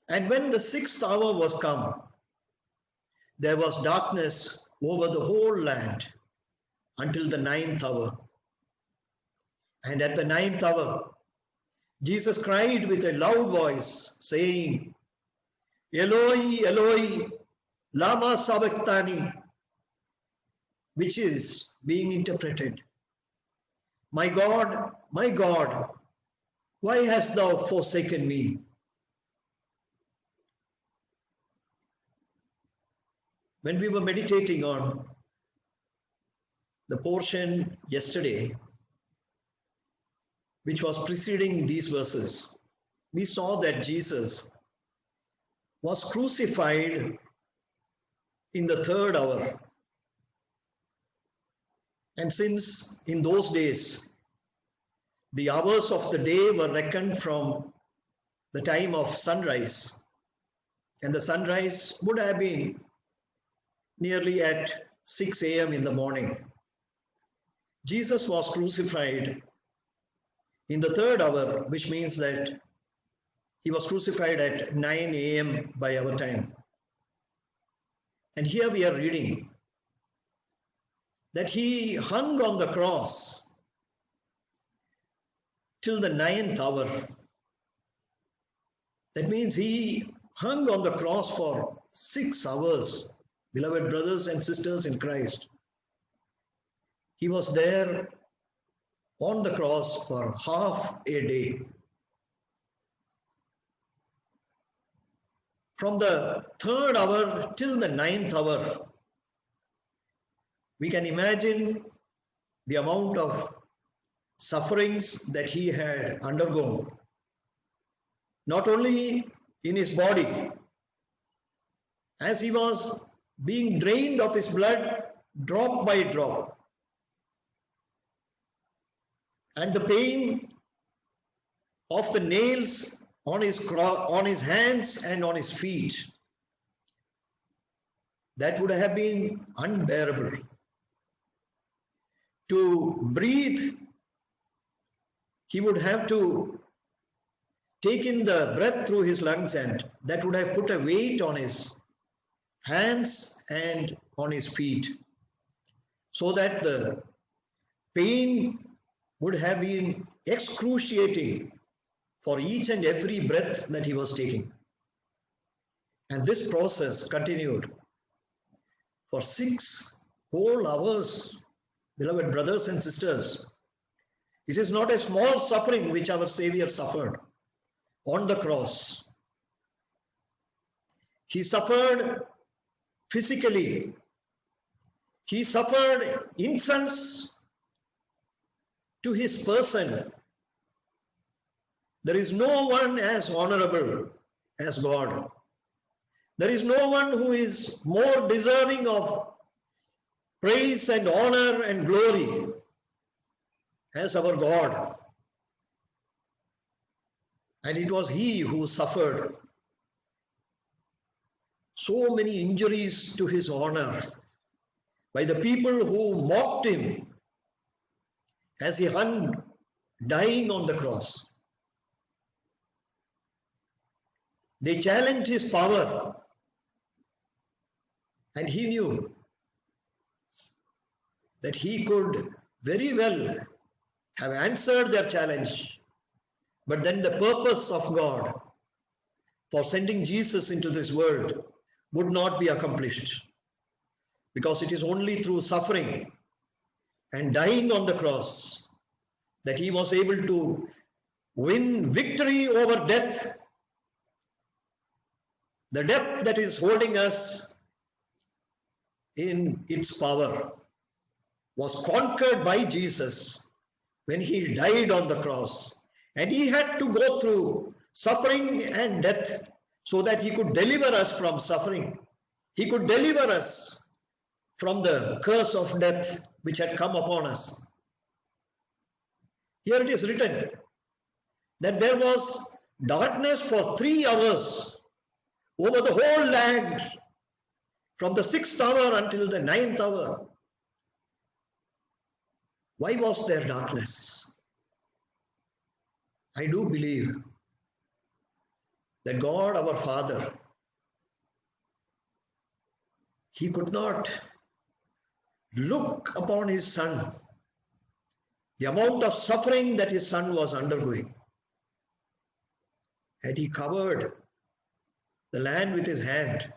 And when the sixth hour was come, there was darkness over the whole land until the ninth hour. And at the ninth hour, Jesus cried with a loud voice, saying, Eloi, Eloi, lama sabachthani, which is being interpreted, my God, why hast thou forsaken me? When we were meditating on the portion yesterday, which was preceding these verses, we saw that Jesus was crucified in the third hour. And since in those days, the hours of the day were reckoned from the time of sunrise, and the sunrise would have been nearly at 6 a.m. in the morning. Jesus was crucified in the third hour, which means that he was crucified at 9 a.m. by our time. And here we are reading that he hung on the cross till the ninth hour. That means he hung on the cross for 6 hours, beloved brothers and sisters in Christ. He was there on the cross for half a day. From the third hour till the ninth hour, we can imagine the amount of sufferings that he had undergone, not only in his body, as he was being drained of his blood drop by drop, and the pain of the nails on his hands and on his feet, that would have been unbearable. To breathe, he would have to take in the breath through his lungs, and that would have put a weight on his hands and on his feet, so that the pain would have been excruciating for each and every breath that he was taking. And this process continued for 6 whole hours, beloved brothers and sisters. This is not a small suffering which our Savior suffered on the cross. He suffered physically. He suffered insults to his person. There is no one as honorable as God. There is no one who is more deserving of praise and honor and glory as our God. And it was he who suffered so many injuries to his honor by the people who mocked him as he hung dying on the cross. They challenged his power, and he knew that he could very well have answered their challenge, but then the purpose of God for sending Jesus into this world would not be accomplished, because it is only through suffering and dying on the cross that he was able to win victory over death. The death that is holding us in its power was conquered by Jesus when he died on the cross. And he had to go through suffering and death so that he could deliver us from suffering. He could deliver us from the curse of death which had come upon us. Here it is written that there was darkness for 3 hours over the whole land, from the 6th hour until the 9th hour. Why was there darkness? I do believe that God our Father, he could not look upon his son, the amount of suffering that his son was undergoing. And he covered the land with his hand.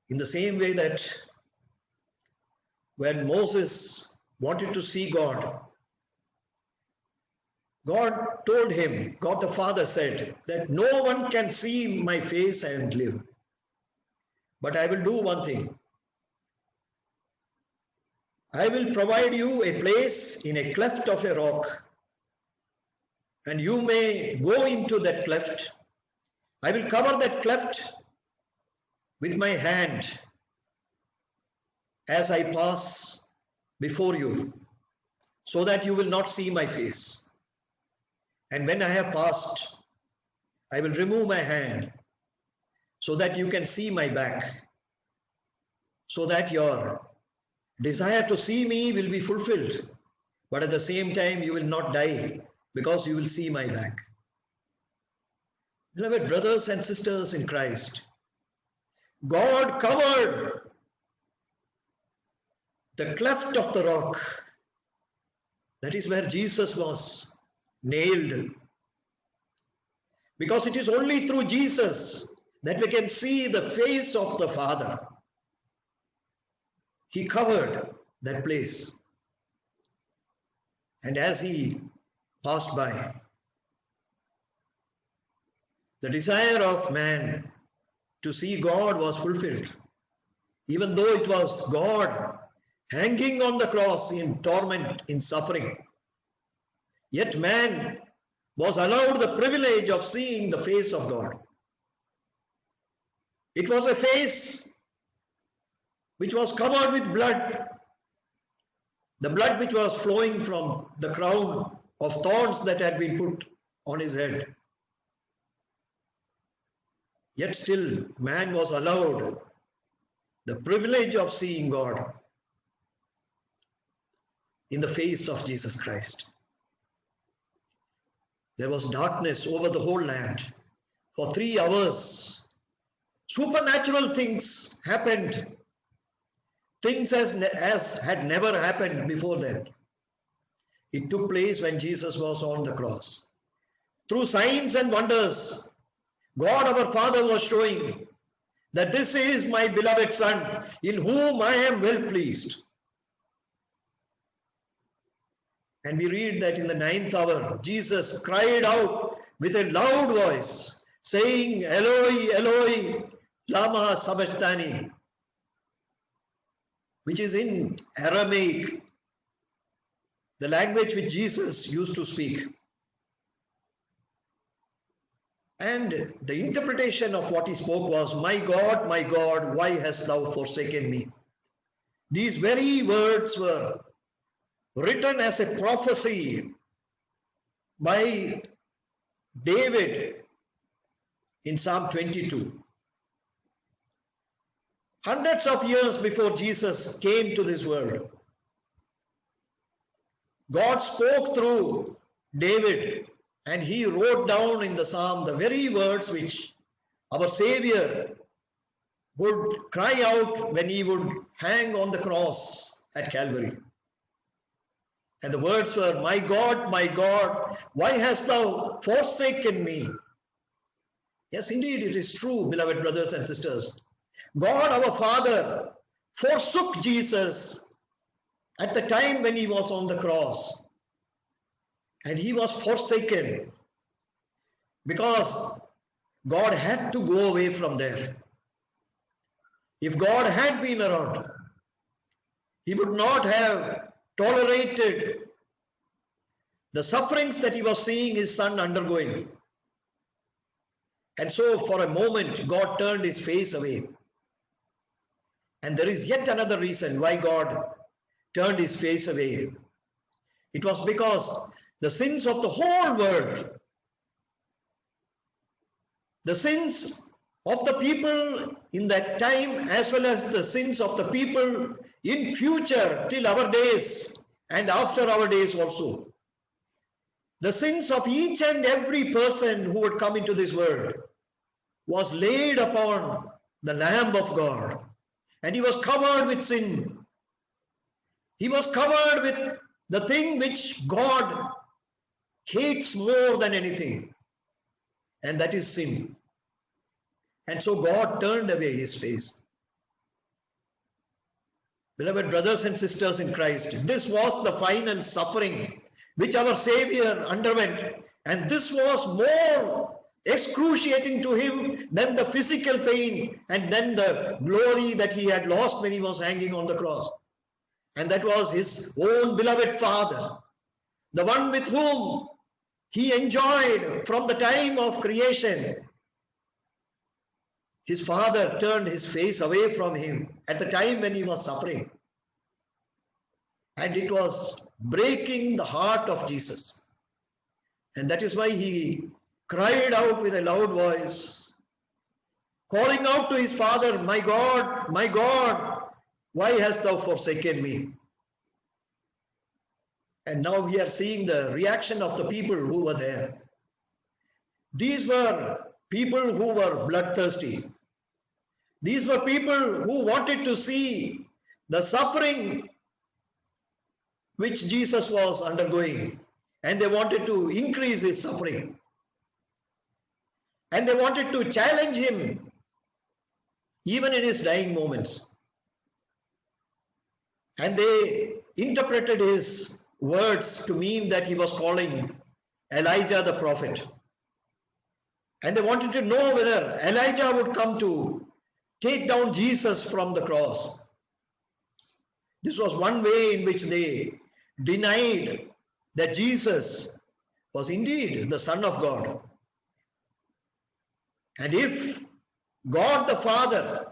In the same way that when Moses wanted to see God, God told him, God the Father said, that no one can see my face and live. But I will do one thing. I will provide you a place in a cleft of a rock, and you may go into that cleft. I will cover that cleft with my hand as I pass before you, so that you will not see my face. And when I have passed, I will remove my hand so that you can see my back, so that your desire to see me will be fulfilled, but at the same time you will not die because you will see my back. Beloved brothers and sisters in Christ, God covered the cleft of the rock. That is where Jesus was nailed. Because it is only through Jesus that we can see the face of the Father. He covered that place. And as he passed by, the desire of man to see God was fulfilled. Even though it was God hanging on the cross in torment, in suffering, yet man was allowed the privilege of seeing the face of God. It was a face which was covered with blood, the blood which was flowing from the crown of thorns that had been put on his head. Yet still man was allowed the privilege of seeing God in the face of Jesus Christ. There was darkness over the whole land for 3 hours. Supernatural things happened. Things as had never happened before that. It took place when Jesus was on the cross. Through signs and wonders, God our Father was showing that this is my beloved Son, in whom I am well pleased. And we read that in the 9th hour, Jesus cried out with a loud voice, saying, Eloi, Eloi, lama sabachthani, which is in Aramaic, the language which Jesus used to speak. And the interpretation of what he spoke was, my God, why hast thou forsaken me? These very words were written as a prophecy by David in Psalm 22. Hundreds of years before Jesus came to this world, God spoke through David, and he wrote down in the psalm the very words which our Savior would cry out when he would hang on the cross at Calvary. And the words were, my God, why hast thou forsaken me? Yes, indeed, it is true, beloved brothers and sisters. God our Father forsook Jesus at the time when he was on the cross. And he was forsaken because God had to go away from there. If God had been around, he would not have tolerated the sufferings that he was seeing his son undergoing. And so for a moment, God turned his face away. And there is yet another reason why God turned his face away. It was because the sins of the whole world, the sins of the people in that time, as well as the sins of the people in future till our days and after our days also, the sins of each and every person who would come into this world was laid upon the Lamb of God. And he was covered with sin. He was covered with the thing which God hates more than anything, and that is sin. And so God turned away his face. Beloved brothers and sisters in Christ, this was the final suffering which our Savior underwent, and this was more excruciating to him than the physical pain and then the glory that he had lost when he was hanging on the cross. And that was his own beloved Father, the one with whom he enjoyed from the time of creation. His Father turned his face away from him at the time when he was suffering. And it was breaking the heart of Jesus. And that is why he cried out with a loud voice, calling out to his Father, my God, why hast thou forsaken me? And now we are seeing the reaction of the people who were there. These were people who were bloodthirsty. These were people who wanted to see the suffering which Jesus was undergoing, and they wanted to increase his suffering. And they wanted to challenge him even in his dying moments. And they interpreted his words to mean that he was calling Elijah the prophet. And they wanted to know whether Elijah would come to take down Jesus from the cross. This was one way in which they denied that Jesus was indeed the Son of God. And if God the Father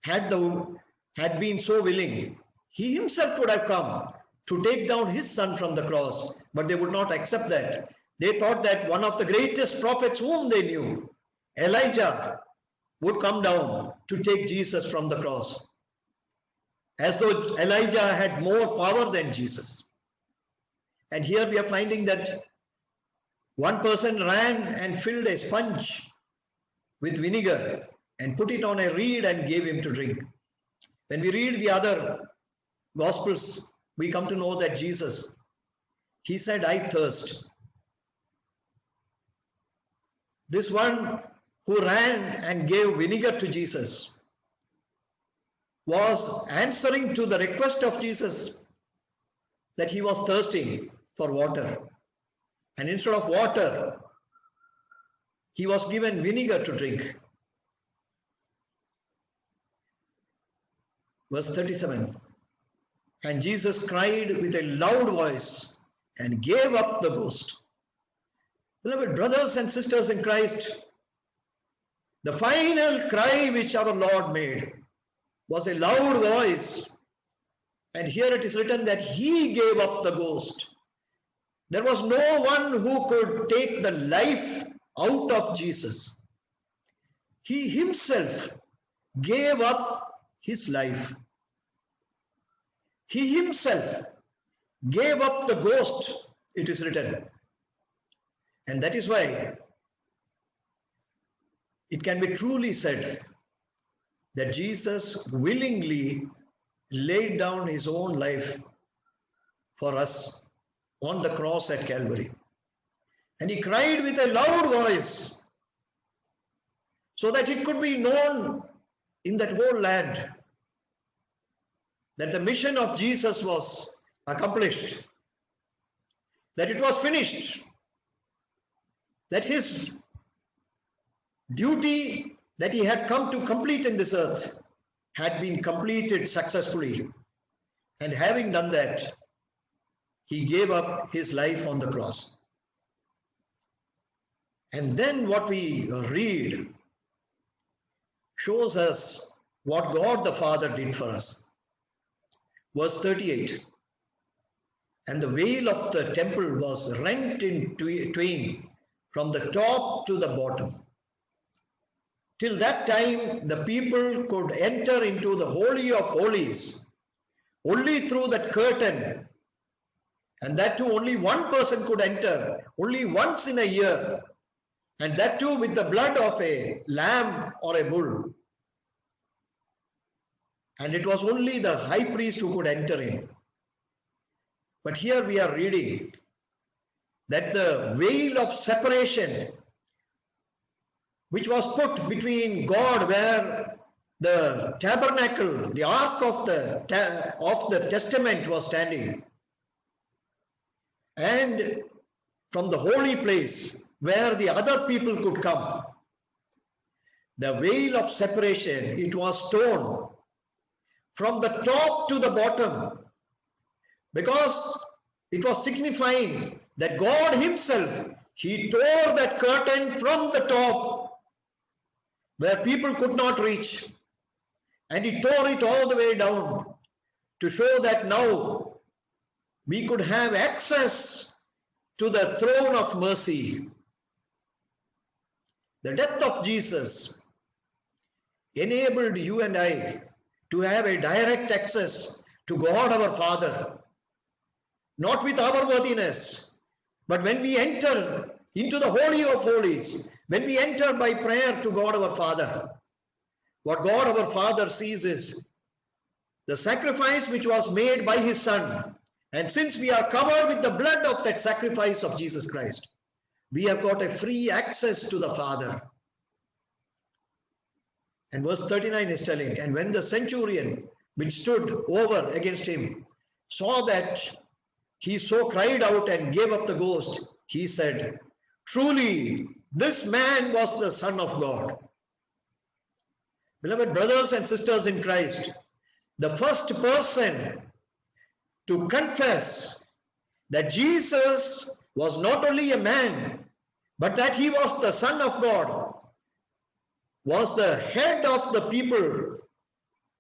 had been so willing, he himself would have come to take down his Son from the cross, but they would not accept that. They thought that one of the greatest prophets whom they knew, Elijah, would come down to take Jesus from the cross, as though Elijah had more power than Jesus. And here we are finding that one person ran and filled a sponge with vinegar and put it on a reed and gave him to drink. When we read the other Gospels, we come to know that Jesus, he said, I thirst. This one who ran and gave vinegar to Jesus was answering to the request of Jesus that he was thirsting for water. And instead of water, he was given vinegar to drink. Verse 37. And Jesus cried with a loud voice and gave up the ghost. Beloved brothers and sisters in Christ, the final cry which our Lord made was a loud voice. And here it is written that he gave up the ghost. There was no one who could take the life out of Jesus. He himself gave up his life. He himself gave up the ghost, it is written. And that is why it can be truly said that Jesus willingly laid down his own life for us on the cross at Calvary. And he cried with a loud voice so that it could be known in that whole land that the mission of Jesus was accomplished, that it was finished, that his duty that he had come to complete in this earth had been completed successfully. And having done that, he gave up his life on the cross. And then what we read shows us what God the Father did for us. Verse 38. And the veil of the temple was rent in twain from the top to the bottom. Till that time, the people could enter into the Holy of Holies only through that curtain And that too, only one person could enter, only once in a year. And that too with the blood of a lamb or a bull. And it was only the high priest who could enter in. But here we are reading that the veil of separation, which was put between God, where the tabernacle, the ark of the testament was standing, and from the holy place where the other people could come, the veil of separation, it was torn from the top to the bottom, because it was signifying that God himself, he tore that curtain from the top where people could not reach, and he tore it all the way down to show that now we could have access to the throne of mercy. The death of Jesus enabled you and I to have a direct access to God our Father, not with our worthiness, but when we enter into the Holy of Holies, when we enter by prayer to God our Father, what God our Father sees is the sacrifice which was made by his Son. And since we are covered with the blood of that sacrifice of Jesus Christ, we have got a free access to the Father. And verse 39 is telling, and when the centurion which stood over against him saw that he so cried out and gave up the ghost, he said, truly, this man was the Son of God. Beloved brothers and sisters in Christ, the first person to confess that Jesus was not only a man, but that he was the Son of God, was the head of the people,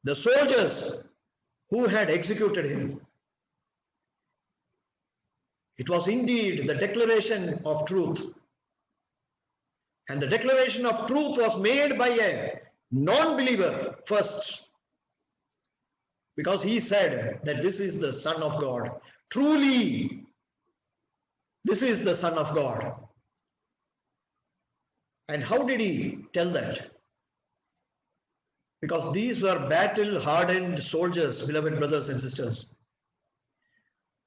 the soldiers who had executed him. It was indeed the declaration of truth. And the declaration of truth was made by a non-believer first, because he said that this is the Son of God. Truly, this is the Son of God. And how did he tell that? Because these were battle-hardened soldiers, beloved brothers and sisters.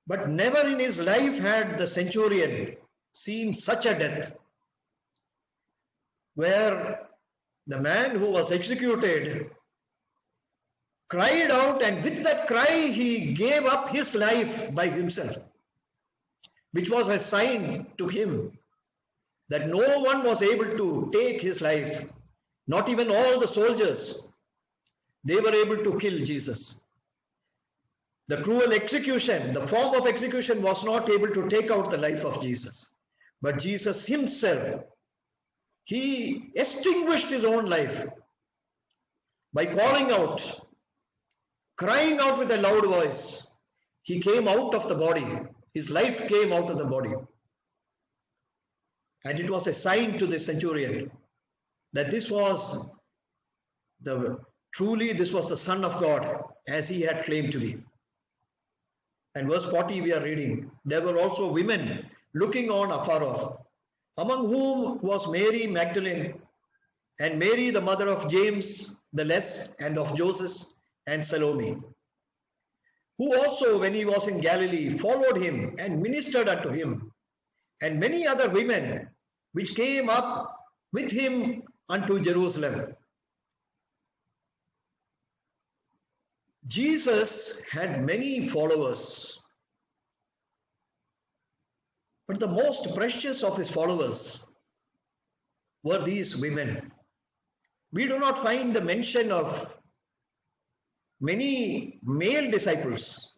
But never in his life had the centurion seen such a death, where the man who was executed cried out, and with that cry he gave up his life by himself, which was a sign to him that no one was able to take his life, not even all the soldiers. They were able to kill Jesus. The cruel execution, the form of execution was not able to take out the life of Jesus. But Jesus himself, he extinguished his own life by calling out, crying out with a loud voice. He came out of the body. His life came out of the body. And it was a sign to the centurion that this was truly this was the Son of God, as he had claimed to be. And verse 40 we are reading, there were also women looking on afar off, among whom was Mary Magdalene, and Mary the mother of James the Less, and of Joseph and Salome, who also when he was in Galilee followed him and ministered unto him, and many other women which came up with him unto Jerusalem. Jesus had many followers, but the most precious of his followers were these women. We do not find the mention of many male disciples,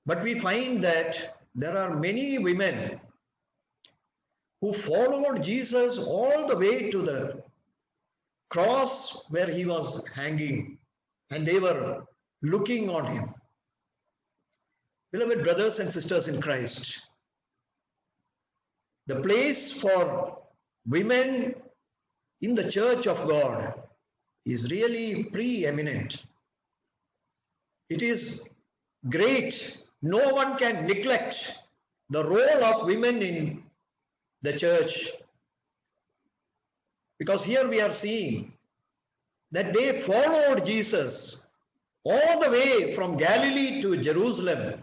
but we find that there are many women who followed Jesus all the way to the cross where he was hanging, and they were looking on him. Beloved brothers and sisters in Christ, the place for women in the church of God is really preeminent. It is great. No one can neglect the role of women in the church. Because here we are seeing that they followed Jesus all the way from Galilee to Jerusalem.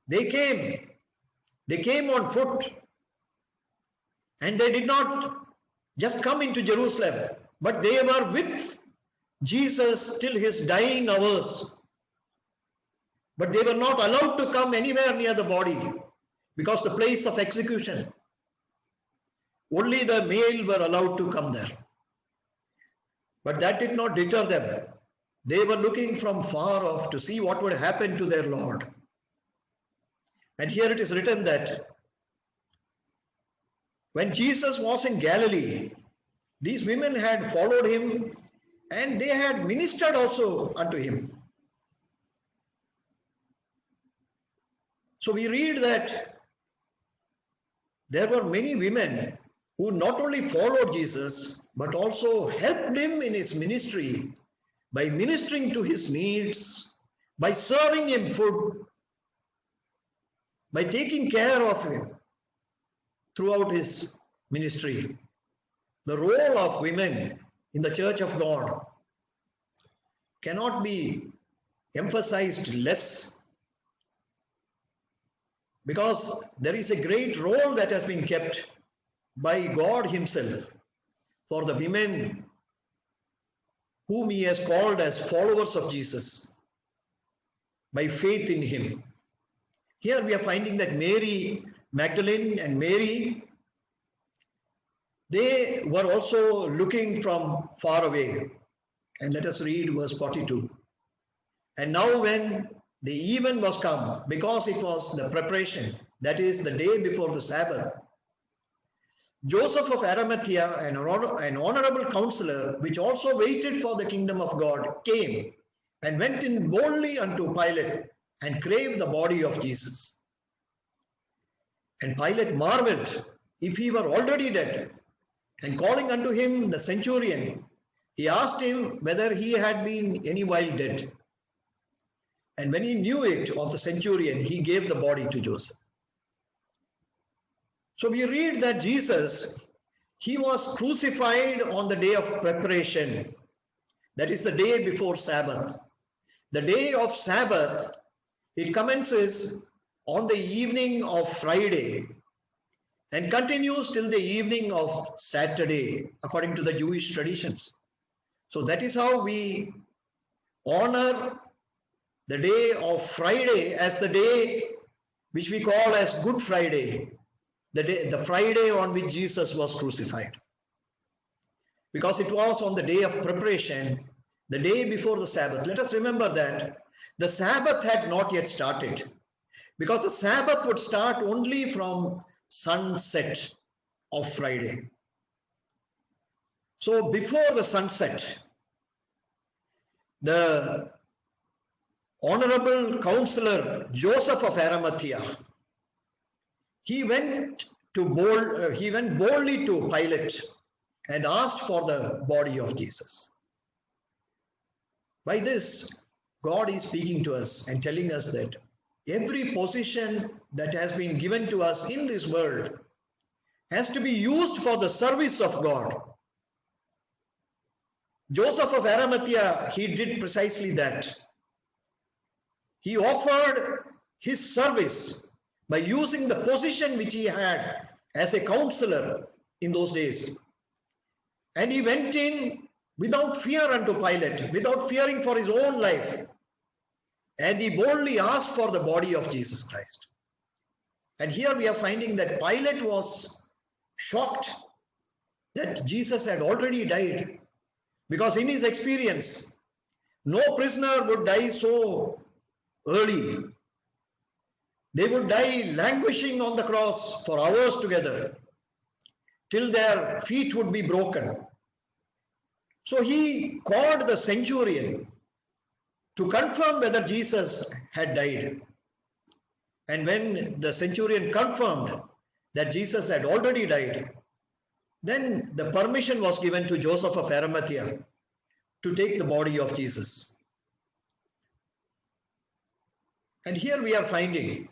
They came on foot, and they did not just come into Jerusalem, but they were with Jesus till his dying hours. But they were not allowed to come anywhere near the body because the place of execution. Only the male were allowed to come there. But that did not deter them. They were looking from far off to see what would happen to their Lord. And here it is written that when Jesus was in Galilee, these women had followed him, and they had ministered also unto him. So we read that there were many women who not only followed Jesus, but also helped him in his ministry by ministering to his needs, by serving him food, by taking care of him throughout his ministry. The role of women in the Church of God cannot be emphasized less, because there is a great role that has been kept by God himself for the women whom he has called as followers of Jesus by faith in him. Here we are finding that Mary Magdalene and Mary, they were also looking from far away. And let us read verse 42. And now when the even was come, because it was the preparation, that is the day before the Sabbath, Joseph of Arimathea, an honorable counselor, which also waited for the kingdom of God, came and went in boldly unto Pilate and craved the body of Jesus. And Pilate marveled if he were already dead. And calling unto him the centurion, he asked him whether he had been any while dead. And when he knew it of the centurion, he gave the body to Joseph. So we read that Jesus, he was crucified on the day of preparation. That is the day before Sabbath. The day of Sabbath, it commences on the evening of Friday and continues till the evening of Saturday, according to the Jewish traditions. So that is how we honor the day of Friday as the day which we call as Good Friday, the Friday on which Jesus was crucified. Because it was on the day of preparation, the day before the Sabbath. Let us remember that the Sabbath had not yet started, because the Sabbath would start only from sunset of Friday. So before the sunset, the honorable counselor Joseph of Arimathea, he went boldly to Pilate and asked for the body of Jesus. By this, God is speaking to us and telling us that every position that has been given to us in this world has to be used for the service of God. Joseph of Arimathea, he did precisely that. He offered his service by using the position which he had as a counselor in those days. And he went in without fear unto Pilate, without fearing for his own life. And he boldly asked for the body of Jesus Christ. And here we are finding that Pilate was shocked that Jesus had already died, because in his experience, no prisoner would die so early. They would die languishing on the cross for hours together till their feet would be broken. So he called the centurion to confirm whether Jesus had died. And when the centurion confirmed that Jesus had already died, then the permission was given to Joseph of Arimathea to take the body of Jesus. And here we are finding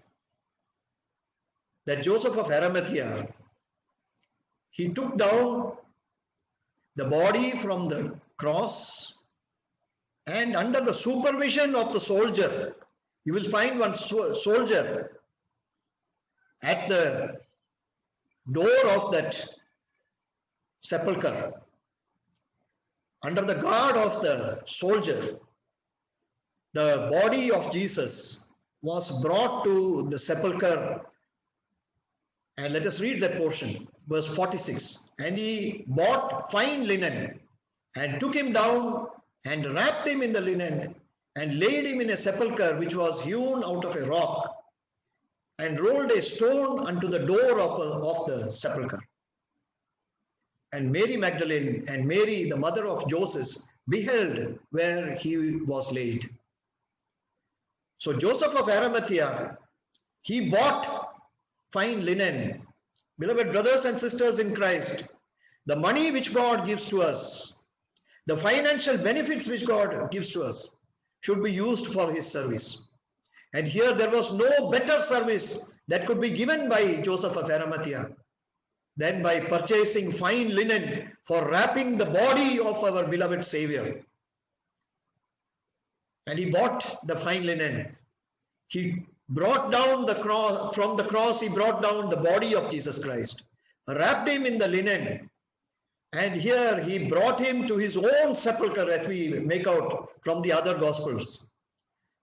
that Joseph of Arimathea, he took down the body from the cross, and under the supervision of the soldier, you will find one soldier at the door of that sepulchre. Under the guard of the soldier, the body of Jesus was brought to the sepulchre. And let us read that portion, verse 46. And he bought fine linen and took him down and wrapped him in the linen and laid him in a sepulchre which was hewn out of a rock, and rolled a stone unto the door of the sepulchre. And Mary Magdalene and Mary, the mother of Joseph, beheld where he was laid. So Joseph of Arimathea, he bought fine linen. Beloved brothers and sisters in Christ, the money which God gives to us, the financial benefits which God gives to us, should be used for his service. And here there was no better service that could be given by Joseph of Arimathea than by purchasing fine linen for wrapping the body of our beloved Savior. And he bought the fine linen. He brought down the cross, from the cross he brought down the body of Jesus Christ, wrapped him in the linen, and here he brought him to his own sepulchre, as we make out from the other Gospels.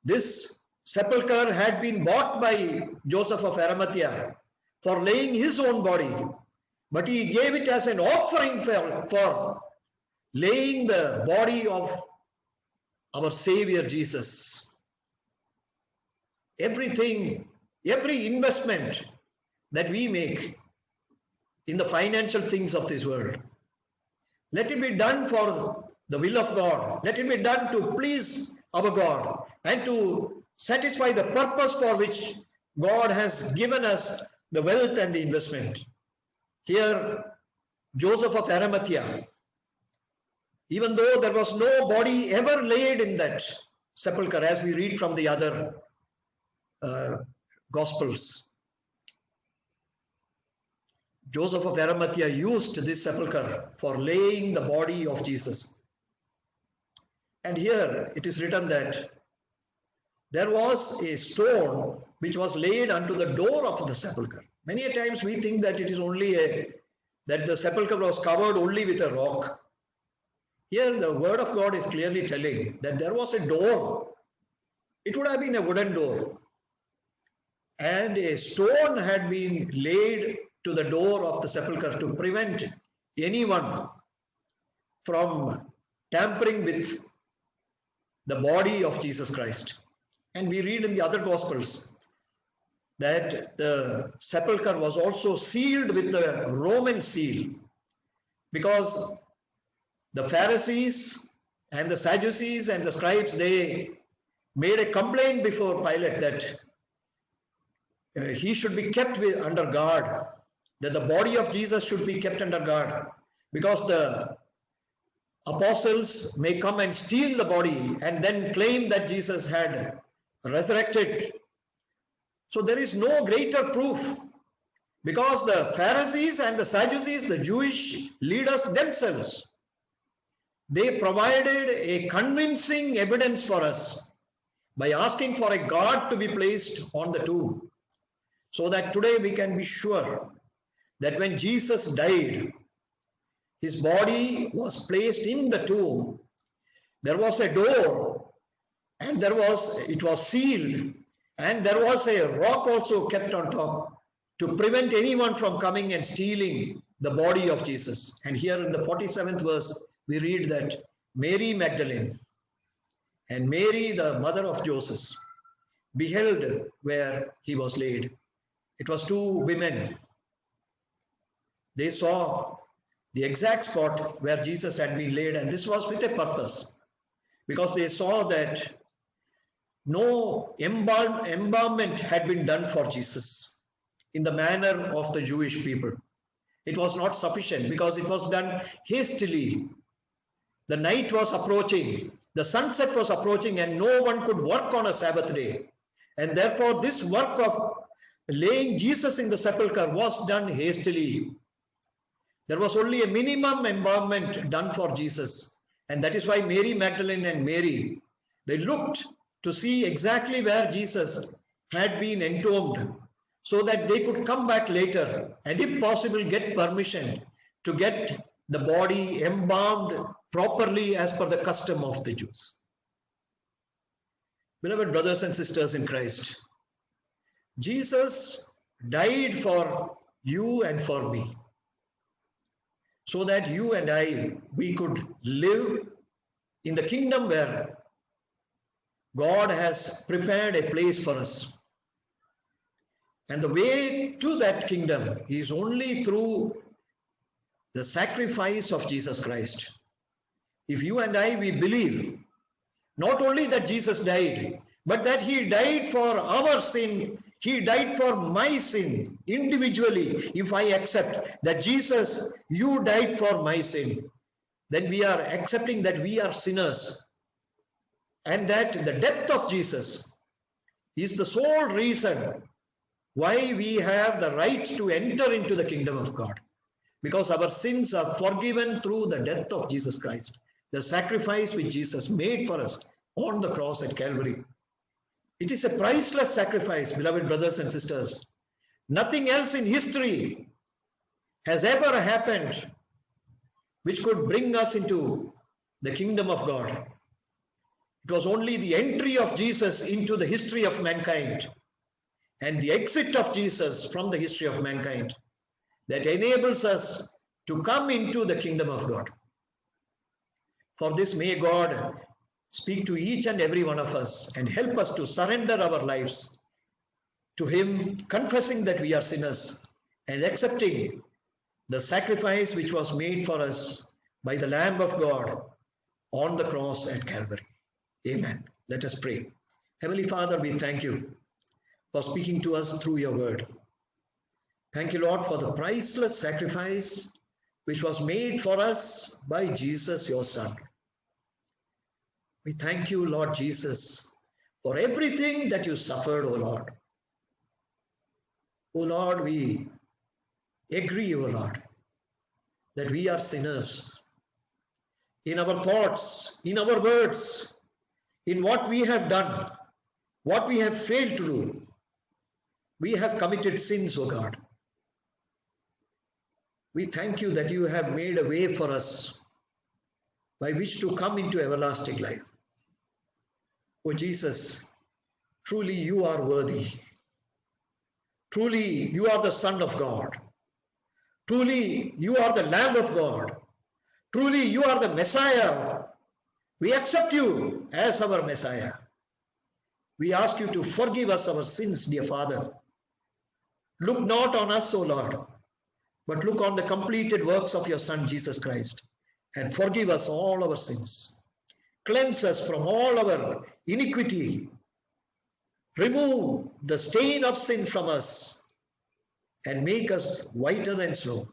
This sepulchre had been bought by Joseph of Arimathea for laying his own body, but he gave it as an offering for laying the body of our Savior Jesus. Everything, every investment that we make in the financial things of this world, let it be done for the will of God. Let it be done to please our God and to satisfy the purpose for which God has given us the wealth and the investment. Here, Joseph of Arimathea, even though there was no body ever laid in that sepulchre, as we read from the other Gospels, Joseph of Arimathea used this sepulchre for laying the body of Jesus. And here it is written that there was a stone which was laid unto the door of the sepulchre. Many a times we think that it is only that the sepulchre was covered only with a rock. Here the word of God is clearly telling that there was a door. It would have been a wooden door, and a stone had been laid to the door of the sepulchre to prevent anyone from tampering with the body of Jesus Christ. And we read in the other Gospels that the sepulchre was also sealed with the Roman seal, because the Pharisees and the Sadducees and the scribes, they made a complaint before Pilate that he should be kept under guard, that the body of Jesus should be kept under guard, because the apostles may come and steal the body and then claim that Jesus had resurrected. So there is no greater proof, because the Pharisees and the Sadducees, the Jewish leaders themselves, they provided a convincing evidence for us by asking for a guard to be placed on the tomb, so that today we can be sure that when Jesus died, his body was placed in the tomb. There was a door, and it was sealed, and there was a rock also kept on top to prevent anyone from coming and stealing the body of Jesus. And here in the 47th verse, we read that Mary Magdalene and Mary, the mother of Joseph, beheld where he was laid. It was two women. They saw the exact spot where Jesus had been laid, and this was with a purpose, because they saw that no embalmment had been done for Jesus in the manner of the Jewish people. It was not sufficient, because it was done hastily. The night was approaching, the sunset was approaching, and no one could work on a Sabbath day. And therefore this work of laying Jesus in the sepulchre was done hastily. There was only a minimum embalmment done for Jesus. And that is why Mary Magdalene and Mary, they looked to see exactly where Jesus had been entombed, so that they could come back later and, if possible, get permission to get the body embalmed properly as per the custom of the Jews. Beloved brothers and sisters in Christ, Jesus died for you and for me, so that you and I, we could live in the kingdom where God has prepared a place for us. And the way to that kingdom is only through the sacrifice of Jesus Christ. If you and I, we believe not only that Jesus died, but that he died for our sin, he died for my sin individually. If I accept that Jesus, you died for my sin, then we are accepting that we are sinners, and that the death of Jesus is the sole reason why we have the right to enter into the kingdom of God, because our sins are forgiven through the death of Jesus Christ, the sacrifice which Jesus made for us on the cross at Calvary. It is a priceless sacrifice, beloved brothers and sisters. Nothing else in history has ever happened which could bring us into the kingdom of God. It was only the entry of Jesus into the history of mankind and the exit of Jesus from the history of mankind that enables us to come into the kingdom of God. For this, may God speak to each and every one of us and help us to surrender our lives to him, confessing that we are sinners and accepting the sacrifice which was made for us by the Lamb of God on the cross at Calvary. Amen. Let us pray. Heavenly Father, we thank you for speaking to us through your word. Thank you, Lord, for the priceless sacrifice which was made for us by Jesus, your Son. We thank you, Lord Jesus, for everything that you suffered, O Lord. O Lord, we agree, O Lord, that we are sinners in our thoughts, in our words, in what we have done, what we have failed to do. We have committed sins, O God. We thank you that you have made a way for us by which to come into everlasting life. O Jesus, truly you are worthy. Truly you are the Son of God. Truly you are the Lamb of God. Truly you are the Messiah. We accept you as our Messiah. We ask you to forgive us our sins, dear Father. Look not on us, O Lord, but look on the completed works of your Son, Jesus Christ, and forgive us all our sins. Cleanse us from all our iniquity. Remove the stain of sin from us and make us whiter than snow.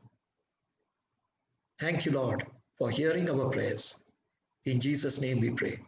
Thank you, Lord, for hearing our prayers. In Jesus' name we pray.